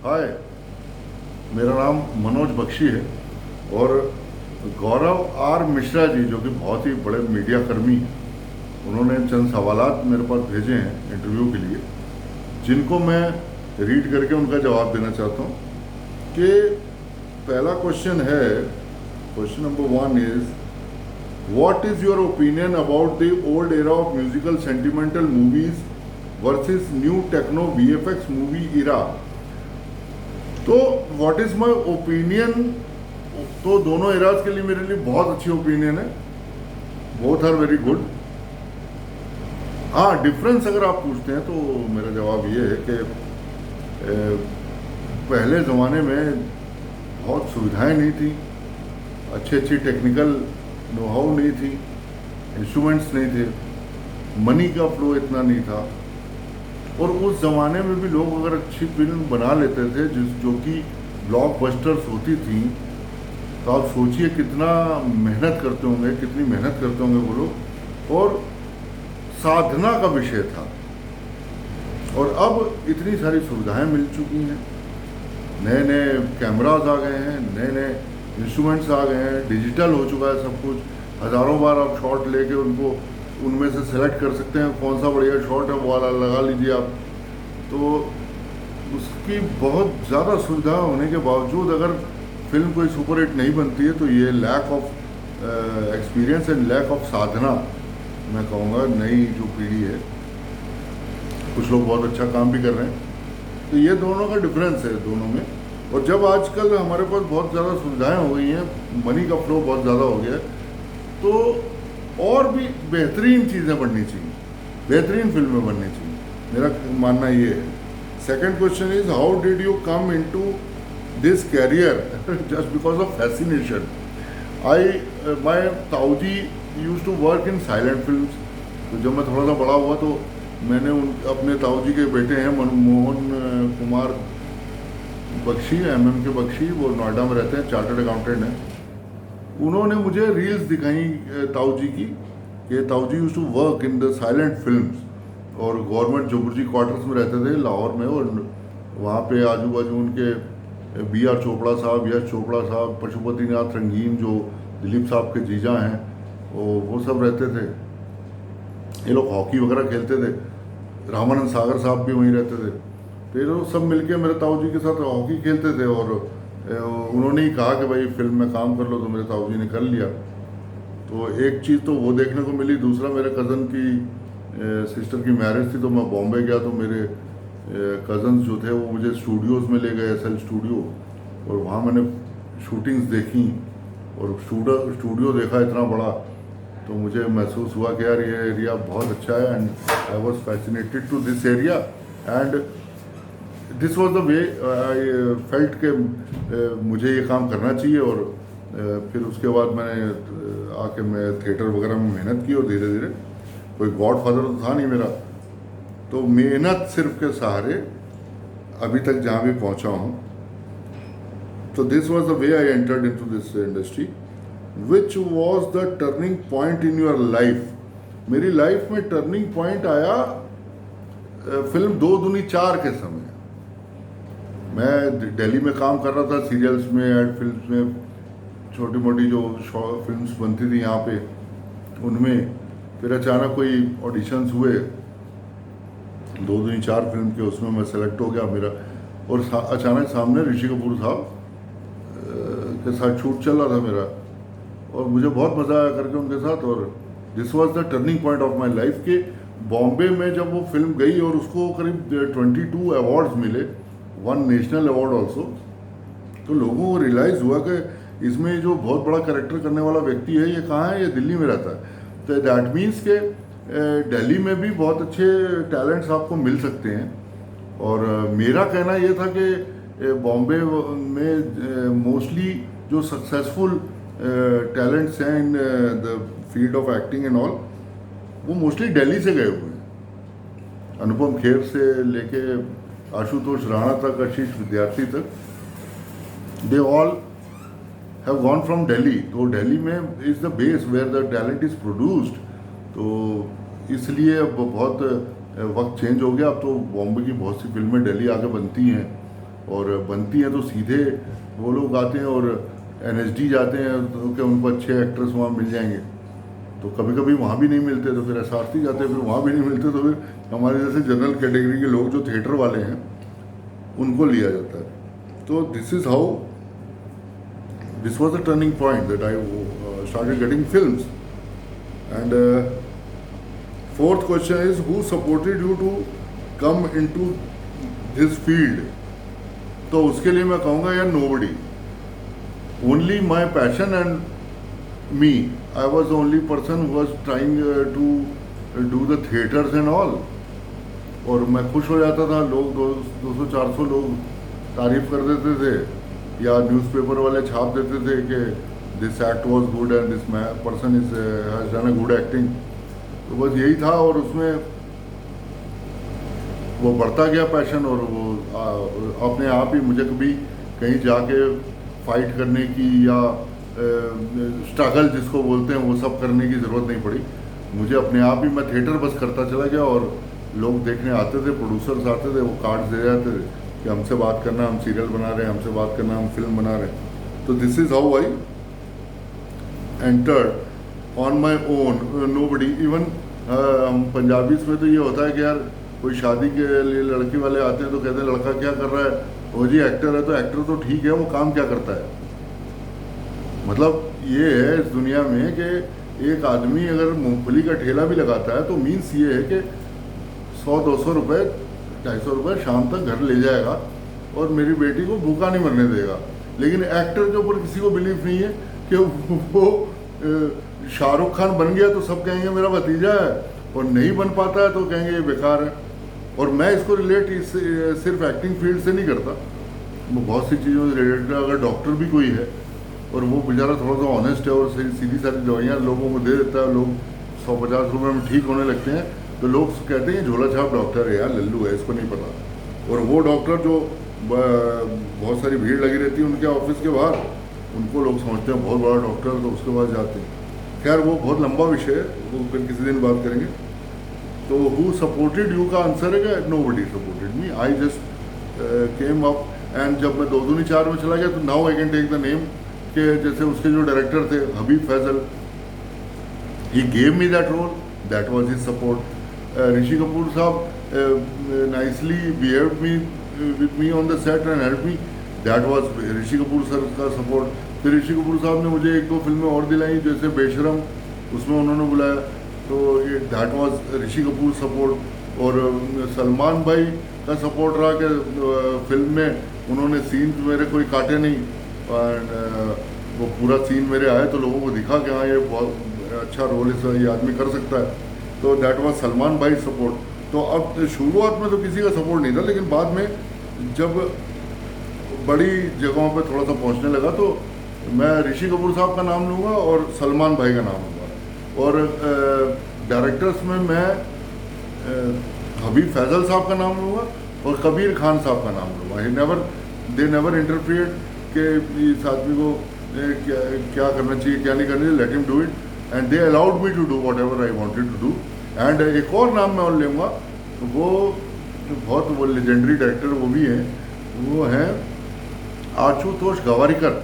हाय, मेरा नाम मनोज बख्शी है और गौरव आर मिश्रा जी जो कि बहुत ही बड़े मीडिया कर्मी हैं, उन्होंने चंद सवालात मेरे पास भेजे हैं इंटरव्यू के लिए, जिनको मैं रीड करके उनका जवाब देना चाहता हूँ। कि पहला क्वेश्चन है, question number 1 is what is your opinion about the old era of musical sentimental movies versus new techno VFX movie era. तो व्हाट इज़ माई ओपिनियन, तो दोनों एराज के लिए मेरे लिए बहुत अच्छी ओपिनियन है, बोथ आर वेरी गुड। हाँ, डिफरेंस अगर आप पूछते हैं तो मेरा जवाब ये है कि पहले ज़माने में बहुत सुविधाएं नहीं थी, अच्छी टेक्निकल नोहाउ नहीं थी, इंस्ट्रूमेंट्स नहीं थे, मनी का फ्लो इतना नहीं था, और उस ज़माने में भी लोग अगर अच्छी फिल्म बना लेते थे जो कि ब्लॉकबस्टर्स होती थी, तो आप सोचिए कितना मेहनत करते होंगे, कितनी मेहनत करते होंगे वो लोग, और साधना का विषय था। और अब इतनी सारी सुविधाएं मिल चुकी हैं, नए नए कैमराज आ गए हैं, नए नए इंस्ट्रूमेंट्स आ गए हैं, डिजिटल हो चुका है सब कुछ। हज़ारों बार आप शॉट लेके उनको उनमें से सेलेक्ट कर सकते हैं कौन सा बढ़िया शॉट है, वो वाला लगा लीजिए आप। तो उसकी बहुत ज़्यादा सुविधा होने के बावजूद अगर फिल्म कोई सुपर हिट नहीं बनती है, तो ये lack of experience and lack of sadhana, मैं कहूँगा नई जो पीढ़ी है, कुछ लोग बहुत अच्छा काम भी कर रहे हैं, तो ये दोनों का डिफरेंस है दोनों में। और जब आजकल हमारे पास बहुत ज़्यादा सुविधाएं हो गई हैं, मनी का फ्लो बहुत ज़्यादा हो गया है, तो और भी बेहतरीन चीज़ें बननी चाहिए, बेहतरीन फिल्में बननी चाहिए, मेरा मानना ये है। Second question is how did you come into this career just because of fascination. My ताऊजी used to work in silent films. तो जब मैं थोड़ा सा बड़ा हुआ तो मैंने अपने ताऊजी के बेटे हैं मनमोहन कुमार बख्शी, MM के बख्शी, वो नोएडा में रहते हैं, चार्टर्ड अकाउंटेंट हैं। उन्होंने मुझे रील्स दिखाई ताऊजी की, कि ताऊजी used to work in the silent films, और गवर्नमेंट जोबुर्जी क्वार्टर्स में रहते थे लाहौर में, और वहाँ पे आजू बाजू उनके BR चोपड़ा साहब, यश चोपड़ा साहब, पशुपतिनाथ रंगीन जो दिलीप साहब के जीजा हैं, वो सब रहते थे। ये लोग हॉकी वगैरह खेलते थे, रामानंद सागर साहब भी वहीं रहते थे। तो ये लोग सब मिलके मेरे ताऊजी के साथ हॉकी खेलते थे, और उन्होंने ही कहा कि भाई फिल्म में काम कर लो, तो मेरे ताऊजी ने कर लिया। तो एक चीज़ तो वो देखने को मिली, दूसरा मेरे कज़न की सिस्टर की मैरिज थी, तो मैं बॉम्बे गया, तो मेरे कज़न्स जो थे वो मुझे स्टूडियोज़ में ले गए, SL स्टूडियो, और वहाँ मैंने शूटिंग्स देखी, और स्टूडियो देखा इतना बड़ा, तो मुझे महसूस हुआ कि यार ये एरिया बहुत अच्छा है, and I was fascinated to this area, and this was the way I felt के मुझे ये काम करना चाहिए। और फिर उसके बाद मैंने आके मैं थिएटर वगैरह में मेहनत की, और धीरे धीरे, कोई गॉडफादर तो था नहीं मेरा, तो मेहनत सिर्फ के सहारे अभी तक जहाँ भी पहुँचा हूँ। तो this was the way I entered in to this industry. Which was the turning point in your life. मेरी लाइफ में टर्निंग पॉइंट आया फिल्म 2 दूनी 4 के समय। मैं दिल्ली में काम कर रहा था, सीरियल्स में, एड फिल्म्स में, छोटी मोटी जो फिल्म्स बनती थी यहाँ पे, उनमें। फिर अचानक कोई ऑडिशंस हुए 2 दूनी 4 फिल्म के, उसमें मैं सेलेक्ट हो गया मेरा, और अचानक सामने ऋषि कपूर साहब के साथ शूट चल रहा था मेरा, और मुझे बहुत मज़ा आया करके उनके साथ। और this was the turning point of my life के बॉम्बे में जब वो फिल्म गई, और उसको करीब 22 अवार्ड्स मिले, 1 नेशनल अवार्ड ऑल्सो, तो लोगों को रियलाइज़ हुआ कि इसमें जो बहुत बड़ा कैरेक्टर करने वाला व्यक्ति है, ये कहाँ है, ये दिल्ली में रहता है। तो दैट मीन्स के दिल्ली में भी बहुत अच्छे टैलेंट्स आपको मिल सकते हैं। और मेरा कहना ये था कि बॉम्बे में मोस्टली जो सक्सेसफुल टैलेंट्स हैं in the field of acting and all, वो मोस्टली दिल्ली से गए हुए हैं। अनुपम खेर से लेके आशुतोष राणा तक, आशीष विद्यार्थी तक, they all have gone from Delhi. तो दिल्ली में is the base where the talent is produced. तो इसलिए अब बहुत वक्त चेंज हो गया, अब तो बॉम्बे की बहुत सी फिल्में दिल्ली आके बनती हैं, और बनती हैं तो सीधे वो लोग आते हैं और NSD जाते हैं तो क्या उनको अच्छे एक्ट्रेस वहाँ मिल जाएंगे, तो कभी कभी वहाँ भी नहीं मिलते तो फिर SRC जाते हैं, फिर वहाँ भी नहीं मिलते तो फिर हमारे जैसे जनरल कैटेगरी के लोग जो थिएटर वाले हैं उनको लिया जाता है। तो this is how this was a turning point that I started getting films. And fourth question is, who supported you to come into this field? तो उसके लिए मैं कहूँगा यार nobody, only my passion and me. I was the only person who was trying to do the theatres and all. और मैं खुश हो जाता था, लोग 200-400 लोग तारीफ कर देते थे या न्यूज़पेपर वाले छाप देते थे कि this act was good and this person is has done a good acting. तो बस यही था और उसमें वो बढ़ता गया पैशन, और वो अपने आप ही मुझे कभी कहीं जाके फाइट करने की या स्ट्रगल जिसको बोलते हैं वो सब करने की ज़रूरत नहीं पड़ी। मुझे अपने आप ही मैं थिएटर बस करता चला गया और लोग देखने आते थे, प्रोड्यूसर्स आते थे, वो कार्ड्स दे जाते थे कि हमसे बात करना, हम सीरियल बना रहे हैं, हमसे बात करना, हम फिल्म बना रहे हैं। तो this is how I entered on my own, nobody even. Punjabis में तो ये होता है कि यार कोई शादी के लिए लड़की वाले आते हैं तो कहते हैं लड़का क्या कर रहा है, वो जी एक्टर है, तो एक्टर तो ठीक है, वो काम क्या करता है। मतलब ये है इस दुनिया में कि एक आदमी अगर मूंगफली का ठेला भी लगाता है तो मीन्स ये है कि 100-200 रुपये 250 रुपये शाम तक घर ले जाएगा और मेरी बेटी को भूखा नहीं मरने देगा। लेकिन एक्टर के ऊपर किसी को बिलीव नहीं है कि वो शाहरुख खान बन गया तो सब कहेंगे मेरा भतीजा है, और नहीं बन पाता है तो कहेंगे ये बेकार है। और मैं इसको रिलेट सिर्फ एक्टिंग फील्ड से नहीं करता, वो बहुत सी चीज़ों से रिलेटेड। अगर डॉक्टर भी कोई है और वो बेचारा थोड़ा सा ऑनेस्ट है और सीधी सारी दवाइयाँ लोगों को दे देता है, लोग 150 रुपये में ठीक होने लगते हैं, तो लोग कहते हैं झोला छाप डॉक्टर है यार, लल्लू है, इसको नहीं पता। और वो डॉक्टर जो बहुत सारी भीड़ लगी रहती है उनके ऑफिस के बाहर, उनको लोग समझते हैं बहुत बड़ा डॉक्टर, तो उसके पास जाते हैं। खैर वो बहुत लंबा विषय है, वो फिर किसी दिन बात करेंगे। तो हु सपोर्टेड यू का आंसर है कि nobody supported me, I just came up. And जब मैं 2 दूनी 4 में चला गया तो now I can take the name के जैसे उसके जो डायरेक्टर थे Habib Faisal, he gave me that role, that was his support. Rishi Kapoor साहब nicely behaved me with me on the set and help me, that was Rishi Kapoor sir का सपोर्ट। फिर ऋषि कपूर साहब ने मुझे 1-2 फिल्में और दिलाई, जैसे बेशरम, उसमें उन्होंने बुलाया, तो ये that was Rishi Kapoor support. और सलमान भाई का सपोर्ट रहा कि फिल्म में उन्होंने सीन मेरे कोई काटे नहीं, और वो पूरा सीन मेरे आए तो लोगों को दिखा कि हाँ ये बहुत अच्छा रोल ये आदमी कर सकता है, तो दैट वाज सलमान भाई सपोर्ट। तो अब शुरुआत में तो किसी का सपोर्ट नहीं था, लेकिन बाद में जब बड़ी जगहों पे थोड़ा सा पहुंचने लगा तो मैं ऋषि कपूर साहब का नाम लूँगा और सलमान भाई का नाम लूँगा। और डायरेक्टर्स में मैं हबीब फैजल साहब का नाम लूँगा और कबीर खान साहब का नाम लूँगा। दे नेवर इंटरफियर्ड कि इस आदमी को क्या करना चाहिए क्या नहीं करना चाहिए, let him do it, and they allowed me to do whatever I wanted to do. And एक और नाम मैं और लूँगा, वो बहुत वो लेजेंडरी डायरेक्टर वो भी हैं, वो हैं आशुतोष गवारीकर,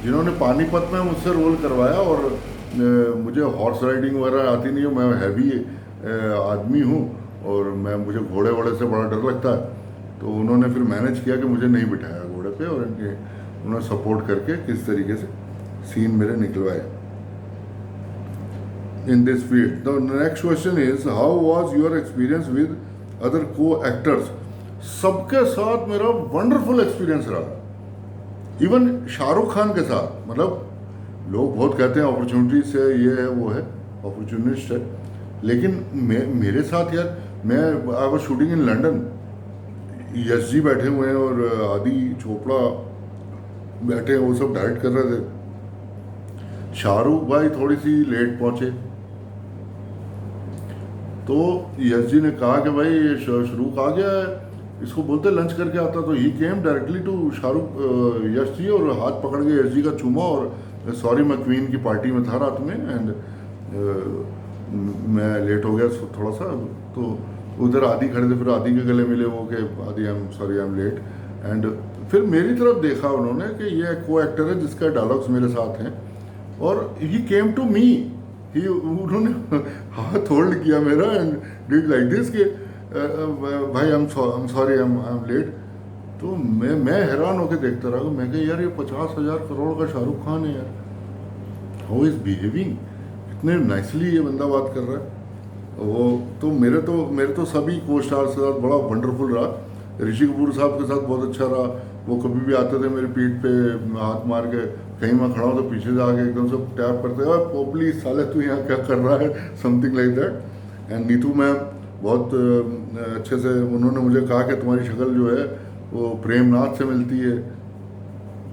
जिन्होंने पानीपत में मुझसे रोल करवाया। और मुझे हॉर्स राइडिंग वगैरह आती नहीं है, मैं हैवी आदमी हूँ और मुझे घोड़े वोड़े से बड़ा डर लगता है, तो उन्होंने फिर मैनेज किया कि मुझे नहीं बिठाया घोड़े पे, और उन्होंने सपोर्ट करके किस तरीके से सीन मेरे निकलवाए in this field. The next question is, how was your experience with other co-actors? सबके साथ मेरा वंडरफुल एक्सपीरियंस रहा, इवन शाहरुख खान के साथ। मतलब लोग बहुत कहते हैं अपॉर्चुनिटी से ये है वो है, अपॉर्चुनिस्ट है, लेकिन मेरे साथ यार, मैं I was shooting in London, Yash ji बैठे हुए हैं और आदि चोपड़ा बैठे हैं, वो सब डायरेक्ट कर रहे थे। शाहरुख भाई थोड़ी सी लेट पहुंचे, तो यश जी ने कहा कि भाई ये शाहरुख आ गया है, इसको बोलते लंच करके आता। तो ही केम डायरेक्टली टू शाहरुख यश जी और हाथ पकड़ के यश जी का चूमा, और सॉरी मैं क्वीन की पार्टी में था रात में एंड मैं लेट हो गया थोड़ा सा। तो उधर आदि खड़े थे, फिर आदि के गले मिले वो कि आदि I am sorry I am late, and फिर मेरी तरफ देखा उन्होंने कि ये को एक्टर है जिसका डायलॉग्स मेरे साथ हैं, और ही केम टू मी, ही उन्होंने हाथ होल्ड किया मेरा एंड डिड लाइक दिस कि भाई I am sorry, I am late. तो मैं हैरान होकर देखता रहा, मैं कहा यार ये 50,000 करोड़ का शाहरुख खान है यार, हाउ इज बिहेविंग, इतने नाइसली ये बंदा बात कर रहा है। वो तो मेरे तो सभी को स्टार के साथ बड़ा वंडरफुल रहा। ऋषि कपूर साहब के साथ बहुत अच्छा रहा, वो कभी भी आते थे मेरी पीठ पे हाथ मार के, कहीं मैं खड़ा हूँ तो पीछे से आके एकदम से टैप करते हैं, पोपली साले तू यहाँ क्या कर रहा है, something like that. And Neetu ma'am बहुत अच्छे से, उन्होंने मुझे कहा कि तुम्हारी शक्ल जो है वो प्रेमनाथ से मिलती है।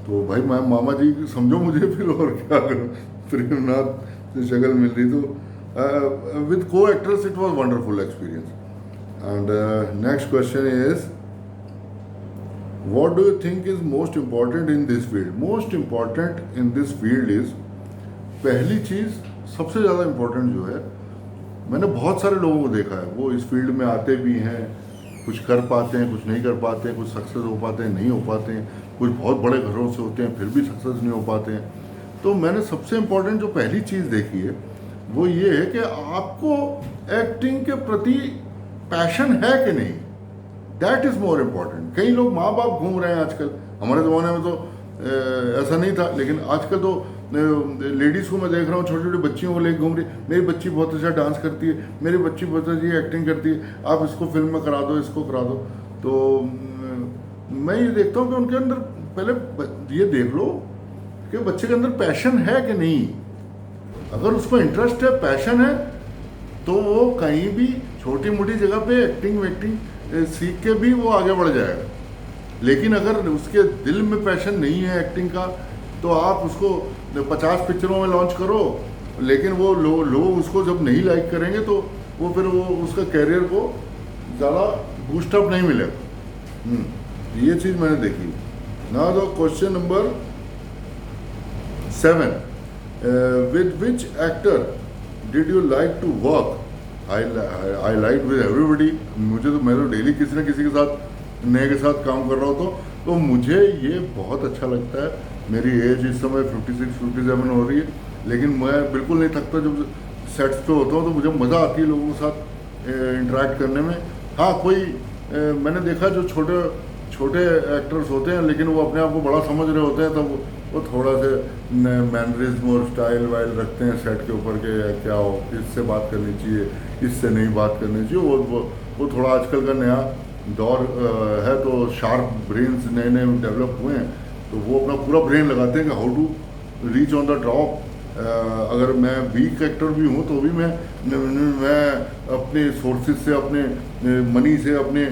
तो भाई मैं मामा जी समझो मुझे, फिर और क्या करूँ, प्रेमनाथ से शक्ल मिल रही। तो विद को actors it was wonderful experience. And next question is what do you think is most important in this field? Most important in this field is, पहली चीज़ सबसे ज़्यादा इम्पोर्टेंट जो है, मैंने बहुत सारे लोगों को देखा है, वो इस फील्ड में आते भी हैं, कुछ कर पाते हैं, कुछ नहीं कर पाते हैं, कुछ सक्सेस हो पाते हैं, नहीं हो पाते हैं, कुछ बहुत बड़े घरों से होते हैं फिर भी सक्सेस नहीं हो पाते हैं। तो मैंने सबसे इम्पोर्टेंट जो पहली चीज़ देखी है वो ये है कि आपको एक्टिंग के प्रति पैशन है कि नहीं, दैट इज़ मोर इम्पॉर्टेंट। कई लोग माँ बाप घूम रहे हैं आजकल, हमारे ज़माने में तो ऐसा नहीं था, लेकिन आजकल तो लेडीज़ को मैं देख रहा हूँ, छोटी छोटी बच्चियों को लेकर घूम रही, मेरी बच्ची बहुत अच्छा डांस करती है, मेरी बच्ची बहुत अच्छी एक्टिंग करती है, आप इसको फिल्म में करा दो, इसको करा दो। तो मैं ये देखता हूँ कि उनके अंदर पहले ये देख लो कि बच्चे के अंदर पैशन है कि नहीं। अगर उसको इंटरेस्ट है, पैशन है, तो वो कहीं भी छोटी मोटी जगह पे एक्टिंग वेक्टिंग सीख के भी वो आगे बढ़ जाएगा। लेकिन अगर उसके दिल में पैशन नहीं है एक्टिंग का, तो आप उसको 50 पिक्चरों में लॉन्च करो, लेकिन वो लोग उसको जब नहीं लाइक करेंगे तो वो फिर वो उसका कैरियर को ज़्यादा बूस्टअप नहीं मिलेगा। ये चीज़ मैंने देखी। Now the question number 7, with which actor did you like to work? I like with everybody। मुझे तो, मैं तो डेली किसी न किसी के साथ नए के साथ काम कर रहा होता, तो मुझे ये बहुत अच्छा लगता है। मेरी एज इस समय 56-57 हो रही है, लेकिन मैं बिल्कुल नहीं थकता। जब सेट्स पे होता हूँ तो मुझे मज़ा आती है लोगों के साथ इंटरेक्ट करने में। हाँ, कोई मैंने देखा जो छोटे एक्टर्स होते हैं, लेकिन वो अपने आप को बड़ा समझ रहे होते हैं, तब वो थोड़ा से मैनरिज्म और स्टाइल वाइल रखते हैं सेट के ऊपर के क्या हो, इससे बात करनी चाहिए, इससे नहीं बात करनी चाहिए। वो थोड़ा आजकल का नया दौर है, तो शार्प ब्रेन्स नए डेवलप हुए हैं, तो वो अपना पूरा ब्रेन लगाते हैं कि how to reach on the top. अगर मैं वीक एक्टर भी हूँ तो भी मैं अपने सोर्सेज से, अपने मनी से, अपने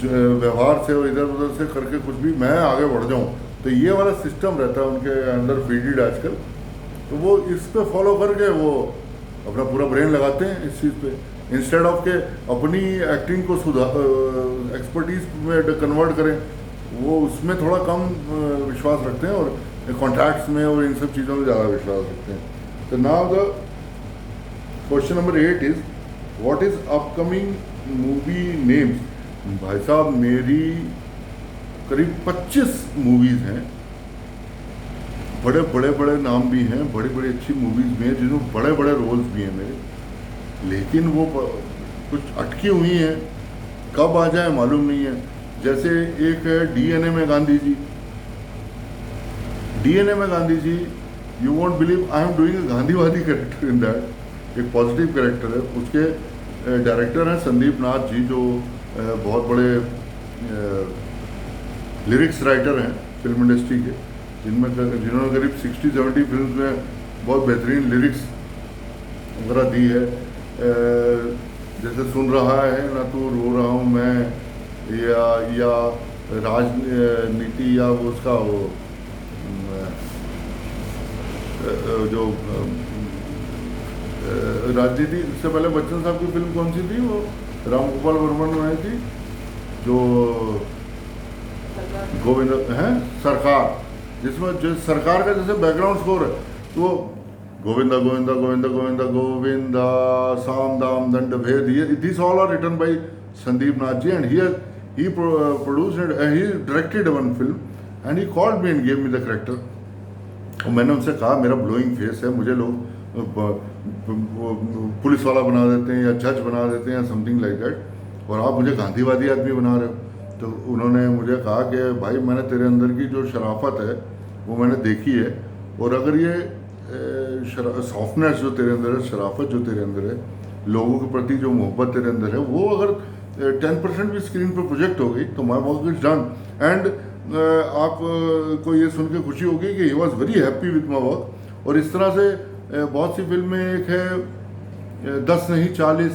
व्यवहार से और इधर उधर से करके कुछ भी मैं आगे बढ़ जाऊँ। तो ये वाला सिस्टम रहता है उनके अंदर फीडेड आजकल, तो वो इस पे फॉलो करके वो अपना पूरा ब्रेन लगाते हैं इस चीज़ पे, इंस्टेड ऑफ के अपनी एक्टिंग को एक्सपर्टीज में कन्वर्ट करें। वो उसमें थोड़ा कम विश्वास रखते हैं और कॉन्ट्रैक्ट्स में और इन सब चीज़ों में ज़्यादा विश्वास रखते हैं। तो now the question number 8 is, what is upcoming movie names? भाई साहब, मेरी करीब 25 मूवीज़ हैं, बड़े नाम भी हैं, बड़ी अच्छी मूवीज़ भी हैं, जिसमें बड़े रोल्स भी हैं मेरे, लेकिन वो कुछ अटकी हुई हैं, कब आ जाए मालूम नहीं है। जैसे एक है डीएनए में गांधी जी। डीएनए में Gandhi ji, you won't believe I am doing a गांधीवादी कैरेक्टर इन दैट। एक पॉजिटिव कैरेक्टर है। उसके डायरेक्टर हैं संदीप नाथ जी, जो बहुत बड़े लिरिक्स राइटर हैं फिल्म इंडस्ट्री के, जिन्होंने करीब 60-70 फिल्म में बहुत बेहतरीन लिरिक्स वगैरह दी है। जैसे सुन रहा है ना तू, रो रहा हूँ मैं, या राजनीति, या वो उसका वो जो राजनीति से पहले बच्चन साहब की फिल्म कौन सी थी, वो राम गोपाल वर्मा ने बनाई थी, जो गोविंद है सरकार, जिसमें जो सरकार का जैसे बैकग्राउंड स्कोर है, तो गोविंदा गोविंदा गोविंदा गोविंदा गोविंदा साम दाम दंड भेद, ये this all are written by Sandeep Nath ji, and he produced and he directed one film and he called me and gave me the character. और मैंने उनसे कहा मेरा ब्लोइंग फेस है, मुझे लोग पुलिस वाला बना देते हैं या जज बना देते हैं समथिंग लाइक दैट, और आप मुझे गांधीवादी आदमी बना रहे हो। तो उन्होंने मुझे कहा कि भाई मैंने तेरे अंदर की जो शराफत है वो मैंने देखी है, और अगर ये सॉफ्टनेस जो तेरे अंदर है, शराफत जो तेरे अंदर है, लोगों के प्रति जो मोहब्बत तेरे अंदर है, वो अगर 10% भी स्क्रीन पर प्रोजेक्ट हो गई तो my work is done. And आपको ये सुन के खुशी होगी कि he was very happy with my work. और इस तरह से बहुत सी फिल्में, एक है 10 नहीं 40,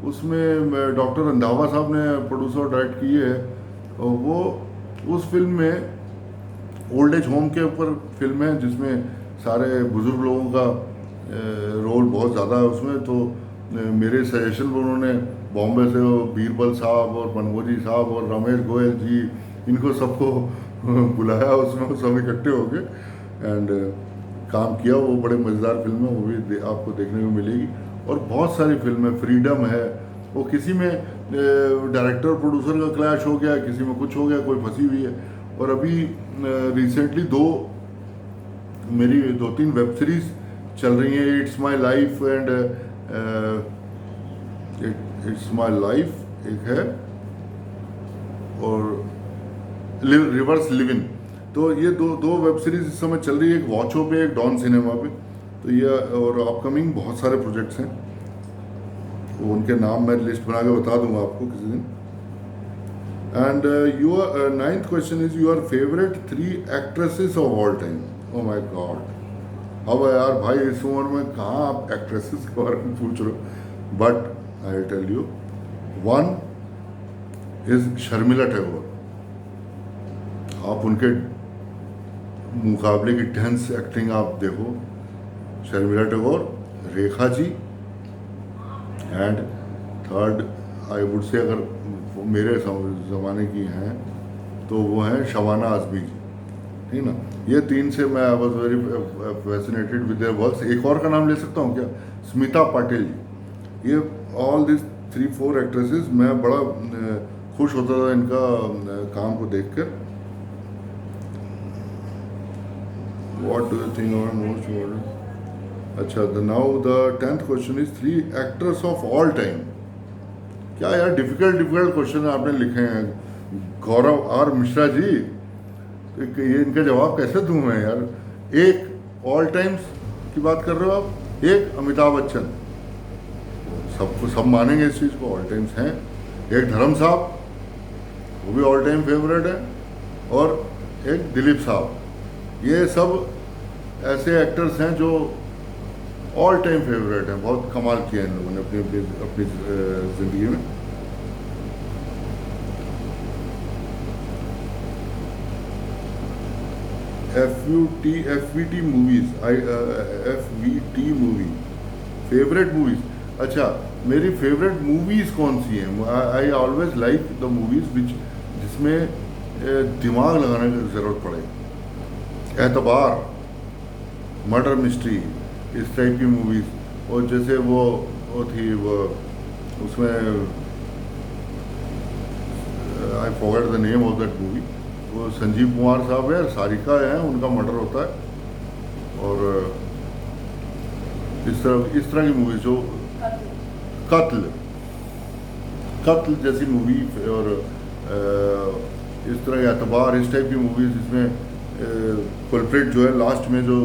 उसमें डॉक्टर रंधावा साहब ने प्रोड्यूसर और डायरेक्ट किए है, और वो उस फिल्म में ओल्ड एज होम के ऊपर फिल्म है जिसमें सारे बुजुर्ग लोगों का रोल बहुत ज़्यादा है उसमें। तो मेरे सजेशन पर उन्होंने बॉम्बे से बीरबल साहब और मनमोजी साहब और रमेश गोयल जी, इनको सबको बुलाया, उसमें वो सब इकट्ठे हो गए एंड काम किया। वो बड़े मज़ेदार फिल्म है, वो भी आपको देखने को मिलेगी। और बहुत सारी फिल्में, फ्रीडम है, वो किसी में डायरेक्टर प्रोड्यूसर का क्लैश हो गया, किसी में कुछ हो गया, कोई फंसी हुई है। और अभी रिसेंटली मेरी 2-3 वेब सीरीज चल रही हैं, it's my life and it's my life एक है, और रिवर्स लिविंग। तो ये दो वेब सीरीज इस समय चल रही है, एक वॉचो पे, एक डॉन सिनेमा पे। तो ये और अपकमिंग बहुत सारे प्रोजेक्ट्स हैं, तो उनके नाम मैं लिस्ट बना के बता दूंगा आपको किसी दिन। And your 9th question is your favourite 3 actresses of all time. Oh my God, अब यार भाई इस उम्र में कहाँ आप एक्ट्रेसेस के बारे में पूछ रहे हो, but I tell you, 1 is Sharmila Tagore. आप उनके मुकाबले की डांस एक्टिंग आप देखो, Sharmila Tagore, Rekha ji, and 3rd I would say अगर मेरे ज़माने की हैं तो वो हैं शबाना आज़मी जी, ठीक ना। ये 3 से मैं I was very fascinated with their works. एक और का नाम ले सकता हूँ क्या, स्मिता पाटिल जी। ये ऑल दिस 3-4 एक्ट्रेसेस, मैं बड़ा खुश होता था इनका काम को देख कर। What do you think are most important? अच्छा, now the 10th question is 3 actors of all time। क्या यार डिफिकल्ट क्वेश्चन आपने लिखे हैं गौरव आर मिश्रा जी, ये इनका जवाब कैसे दूं मैं यार। एक ऑल टाइम्स की बात कर रहे हो आप, एक अमिताभ बच्चन, सबको सब मानेंगे इस चीज़ को, ऑल टाइम्स हैं। एक धर्म साहब, वो भी ऑल टाइम फेवरेट है, और एक दिलीप साहब। ये सब ऐसे एक्टर्स हैं जो ऑल टाइम फेवरेट हैं, बहुत कमाल किया इन लोगों ने अपनी ज़िंदगी में। FVT movies, FVT movie, favourite movies. अच्छा, मेरी फेवरेट मूवीज़ कौन सी हैं? I always like the movies जिसमें दिमाग लगाने की ज़रूरत पड़े, एतबार, मर्डर मिस्ट्री, इस टाइप की मूवीज़। और जैसे वो थी वो, उसमें I forgot the name of that movie, वो संजीव कुमार साहब है, सारिका है, उनका मर्डर होता है। और इस तरह की मूवी जो कत्ल जैसी मूवी, और इस तरह के एतबार, इस टाइप की मूवीज़ जिसमें कुलप्रेट जो है लास्ट में जो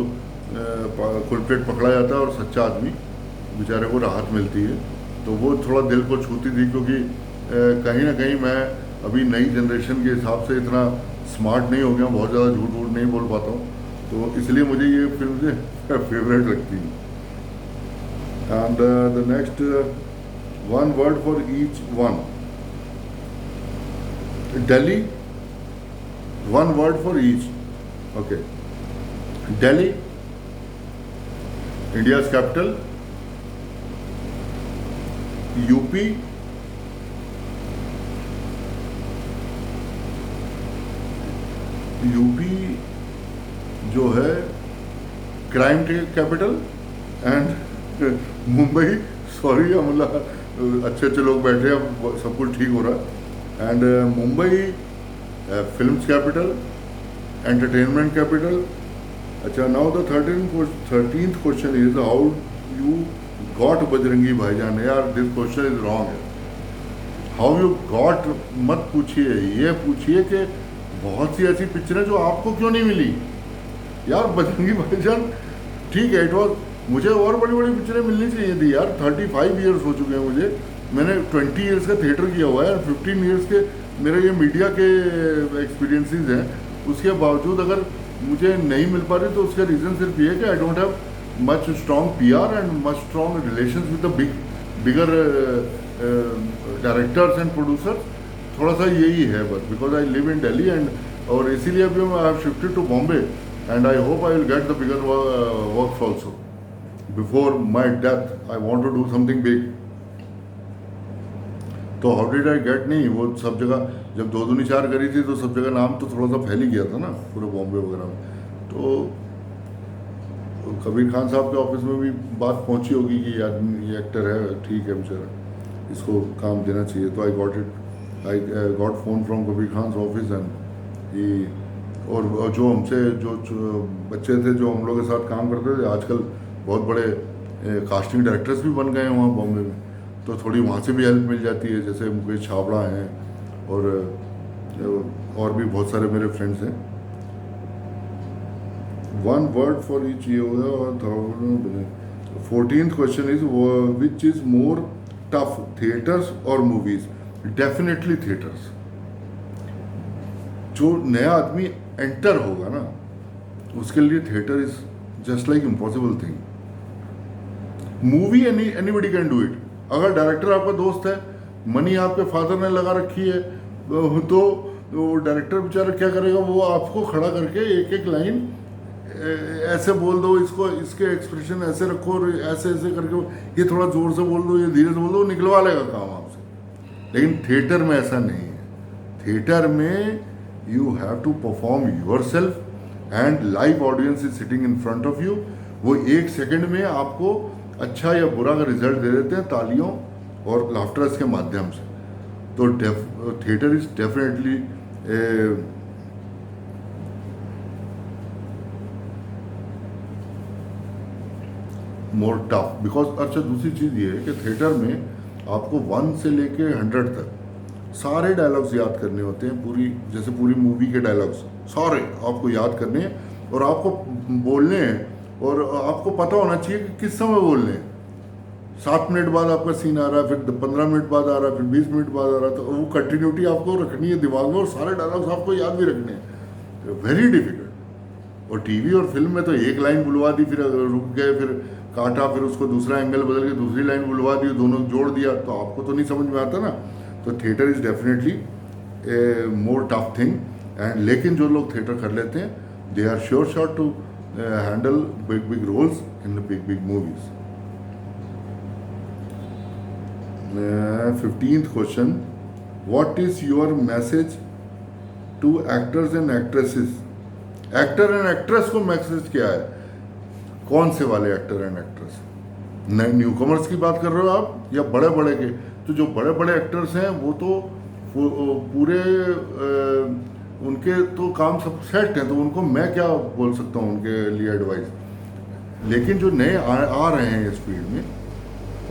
कुलप्रेट पकड़ा जाता है और सच्चा आदमी बेचारे को राहत मिलती है, तो वो थोड़ा दिल को छूती थी। क्योंकि कहीं ना कहीं मैं अभी नई जनरेशन के हिसाब से इतना स्मार्ट नहीं हो गया, बहुत ज़्यादा झूठ नहीं बोल पाता हूँ, तो इसलिए मुझे ये फिल्म फेवरेट लगती है। And the next, 1 word for each one. Delhi, 1 word for each. Okay, Delhi, India's capital, UP, जो है crime capital, and Mumbai, sorry मतलब अच्छे लोग बैठे हैं, अब सब कुछ ठीक हो रहा है। And Mumbai films capital, entertainment capital. अच्छा, now the 13th question is how you got Bajrangi Bhaijaan. यार this question is wrong. How you got मत पूछिए, ये पूछिए कि बहुत सी ऐसी पिक्चरें जो आपको क्यों नहीं मिली. यार बजरंगी भाईजान ठीक है, इट वॉज, मुझे और बड़ी बड़ी पिक्चरें मिलनी चाहिए थी यार. 35 ईयर्स हो चुके हैं मुझे, मैंने 20 ईयर्स का थिएटर किया हुआ है, 15 ईयर्स के मेरे ये मीडिया के एक्सपीरियंसेस हैं. उसके बावजूद अगर मुझे नहीं मिल पा रही तो उसका रीज़न सिर्फ ये है कि I don't have much strong PR and much strong relations with the bigger directors and producers. थोड़ा सा यही है बस, because I live in Delhi and, और इसीलिए अभी I have shifted to Bombay and I hope I will get the bigger works also before my death. I want to do something big. तो how did I get, नहीं वो सब जगह जब 2 दूनी 4 करी थी तो सब जगह नाम तो थोड़ा सा फैल ही गया था ना पूरे बॉम्बे वगैरह में. तो कबीर खान साहब के ऑफिस में भी बात पहुंची होगी कि आदमी ये एक्टर है, ठीक है बेचारा, इसको काम देना चाहिए. तो I got phone from Kabir Khan office and he, और जो हमसे जो बच्चे थे जो हम लोग के साथ काम करते थे, आजकल बहुत बड़े कास्टिंग डायरेक्टर्स भी बन गए हैं वहाँ बॉम्बे में. तो थोड़ी वहाँ से भी हेल्प मिल जाती है. जैसे मुकेश छाबड़ा हैं और भी बहुत सारे मेरे फ्रेंड्स हैं. 1 word फॉर ईच, ये होगा. और 14th question is which is more tough, theatres और मूवीज. Definitely theatres. जो नया आदमी एंटर होगा ना उसके लिए theatre is just like impossible thing. Movie anybody can do it. अगर डायरेक्टर आपका दोस्त है, मनी आपके फादर ने लगा रखी है, तो डायरेक्टर बेचारा क्या करेगा, वो आपको खड़ा करके एक एक लाइन ऐसे बोल दो, इसको इसके एक्सप्रेशन ऐसे रखो, ऐसे ऐसे करके, ये थोड़ा जोर से बोल दो, ये धीरे से बोल दो, निकलवा लेगा काम आपसे. लेकिन थिएटर में ऐसा नहीं है. थिएटर में you have to perform yourself and live audience is sitting in front of you. वो 1 सेकेंड में आपको अच्छा या बुरा का रिजल्ट दे देते हैं तालियों और लाफ्टर्स के माध्यम से. तो theatre is definitely more tough because. अच्छा, दूसरी चीज़ ये है कि थिएटर में आपको 1 से लेके 100 तक सारे डायलॉग्स याद करने होते हैं. पूरी मूवी के डायलॉग्स सारे आपको याद करने हैं और आपको बोलने हैं, और आपको पता होना चाहिए कि किस समय बोलने हैं. 7 मिनट बाद आपका सीन आ रहा है, फिर 15 मिनट बाद आ रहा है, फिर 20 मिनट बाद आ रहा है. तो वो कंटिन्यूटी आपको रखनी है दिमाग में, और सारे डायलॉग्स आपको याद भी रखने हैं. Very difficult. और टीवी और फिल्म में तो एक लाइन बुलवा दी, फिर रुक गए, फिर काटा, फिर उसको दूसरा एंगल बदल के दूसरी लाइन बुलवा दी, दोनों जोड़ दिया, तो आपको तो नहीं समझ में आता ना. तो theatre is definitely a more tough thing. And लेकिन जो लोग थिएटर कर लेते हैं, they are sure to handle big roles in big movies. 15th question, what is your message to actors and actresses. Actor and actress को message क्या है? कौन से वाले actor and actress? Newcomers की बात कर रहे हो आप या बड़े बड़े के? तो जो बड़े बड़े एक्टर्स हैं वो तो पूरे उनके तो काम सब सेट हैं, तो उनको मैं क्या बोल सकता हूँ उनके लिए एडवाइस. लेकिन जो नए आ रहे हैं इस फील्ड में,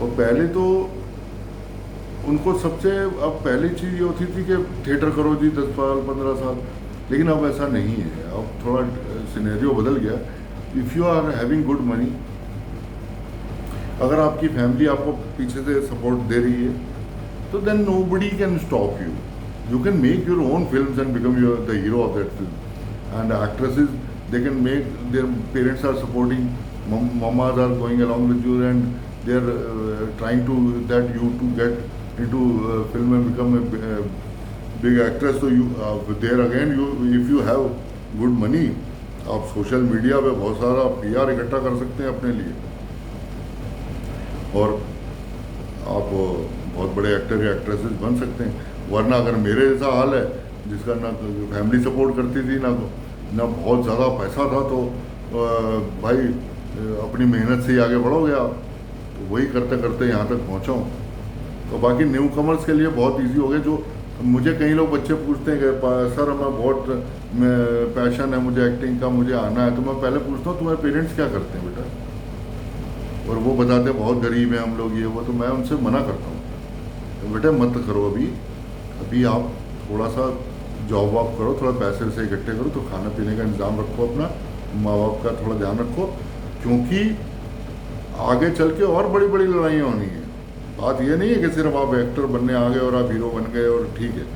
और पहले तो उनको सबसे, अब पहली चीज़ ये होती थी कि थिएटर करो जी 10 साल 15 साल, लेकिन अब ऐसा नहीं है. अब थोड़ा सिनेरियो बदल गया. If you are having good money, अगर आपकी फैमिली आपको पीछे से सपोर्ट दे रही है, तो then nobody can stop you. You can make your own films and become the hero of that film. And actresses, they can make, their parents are supporting, mamas are going along with you, and they are trying to that you to get into film and become a big actress. So you there again, if you have good money, आप social media पे बहुत सारा PR इकट्ठा कर सकते हैं अपने लिए, और आप बहुत बड़े एक्टर या एक्ट्रेसेस बन सकते हैं. वरना अगर मेरे जैसा हाल है, जिसका ना फैमिली सपोर्ट करती थी, ना बहुत ज़्यादा पैसा था, तो भाई अपनी मेहनत से ही आगे बढ़ोगे आप. तो वही करते करते यहाँ तक पहुँचा हूँ. तो बाकी न्यू कमर्स के लिए बहुत इजी हो गया. जो मुझे कई लोग बच्चे पूछते हैं कि सर मैं बहुत पैशन है मुझे एक्टिंग का, मुझे आना है, तो मैं पहले पूछता हूँ तुम्हारे पेरेंट्स क्या करते हैं बेटा, और वो बताते हैं बहुत गरीब हैं हम लोग ये वो, तो मैं उनसे मना करता हूँ तो बेटा मत करो, अभी आप थोड़ा सा जॉब वॉब करो, थोड़ा पैसे वैसे इकट्ठे करो, तो खाने पीने का इंतज़ाम रखो, अपना माँ बाप का थोड़ा ध्यान रखो, क्योंकि आगे चल के और बड़ी बड़ी लड़ाइयाँ होनी है। बात ये नहीं है कि सिर्फ आप एक्टर बनने आ गए और आप हीरो बन गए और ठीक है,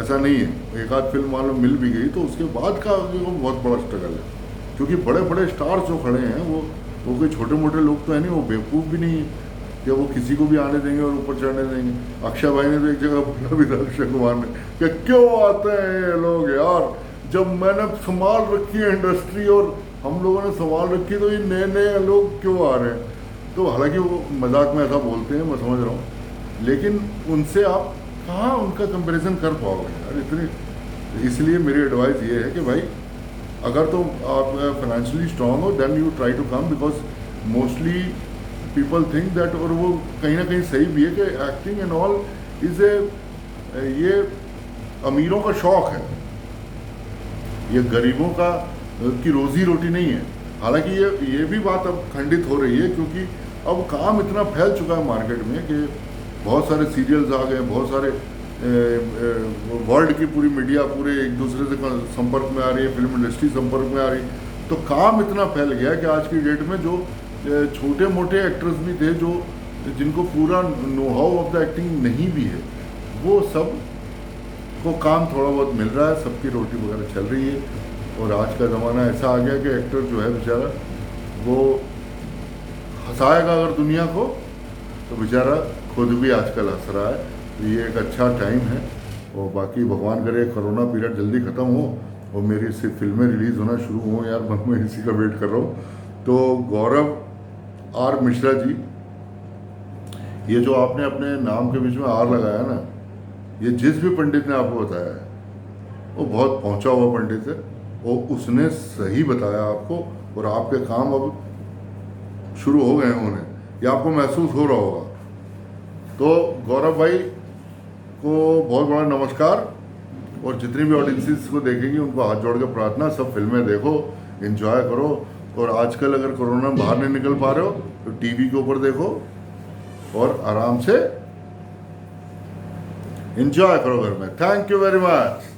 ऐसा नहीं है। एक आध फिल्म मान लो मिल भी गई तो उसके बाद का वो बहुत बड़ा स्ट्रगल है, क्योंकि बड़े बड़े स्टार्स जो खड़े हैं वो कोई छोटे मोटे लोग तो है नहीं, वो बेवकूफ़ भी नहीं है कि वो किसी को भी आने देंगे और ऊपर चढ़ने देंगे। अक्षय भाई ने तो एक जगह बोला भी था, अक्षय कुमार ने, कि क्यों आते हैं ये लोग यार, जब मैंने संभाल रखी है इंडस्ट्री और हम लोगों ने संभाल रखी तो ये नए नए लोग क्यों आ रहे हैं। तो हालांकि वो मजाक में ऐसा बोलते हैं, मैं समझ रहा हूँ, लेकिन उनसे आप कहाँ उनका कंपैरिजन कर पाओगे यार इतने। इसलिए मेरी एडवाइस ये है कि भाई अगर तो आप फाइनेंशियली स्ट्रांग हो then you try to come, because mostly people think that, और वो कहीं ना कहीं सही भी है कि एक्टिंग एंड ऑल इज ये अमीरों का शौक है, ये गरीबों का की रोजी रोटी नहीं है। हालांकि ये भी बात अब खंडित हो रही है, क्योंकि अब काम इतना फैल चुका है मार्केट में कि बहुत सारे सीरियल्स आ गए, बहुत सारे वर्ल्ड की पूरी मीडिया पूरे एक दूसरे से संपर्क में आ रही है, फिल्म इंडस्ट्री संपर्क में आ रही है, तो काम इतना फैल गया कि आज की डेट में जो छोटे मोटे एक्टर्स भी थे जो जिनको पूरा know how of the acting नहीं भी है, वो सब को काम थोड़ा बहुत मिल रहा है, सबकी रोटी वगैरह चल रही है। और आज का ज़माना ऐसा आ गया कि एक्टर जो है बेचारा वो हंसाएगा अगर दुनिया को तो बेचारा खुद भी आजकल हंस रहा है। तो ये एक अच्छा टाइम है, और बाकी भगवान करे कोरोना पीरियड जल्दी ख़त्म हो और मेरी सिर्फ फिल्में रिलीज़ होना शुरू हों यार, मैं इसी का वेट कर रहा हूँ। तो गौरव आर मिश्रा जी, ये जो आपने अपने नाम के बीच में आर लगाया ना, ये जिस भी पंडित ने आपको बताया है वो बहुत पहुंचा हुआ पंडित है, और उसने सही बताया आपको, और आपके काम अब शुरू हो गए होने, ये आपको महसूस हो रहा होगा। तो गौरव भाई को बहुत बड़ा नमस्कार, और जितनी भी ऑडियंसेस को देखेंगी उनको हाथ जोड़ के प्रार्थना, सब फिल्में देखो, एंजॉय करो, और आजकल अगर कोरोना में बाहर नहीं निकल पा रहे हो तो टीवी के ऊपर देखो और आराम से एंजॉय करो घर में। Thank you very much.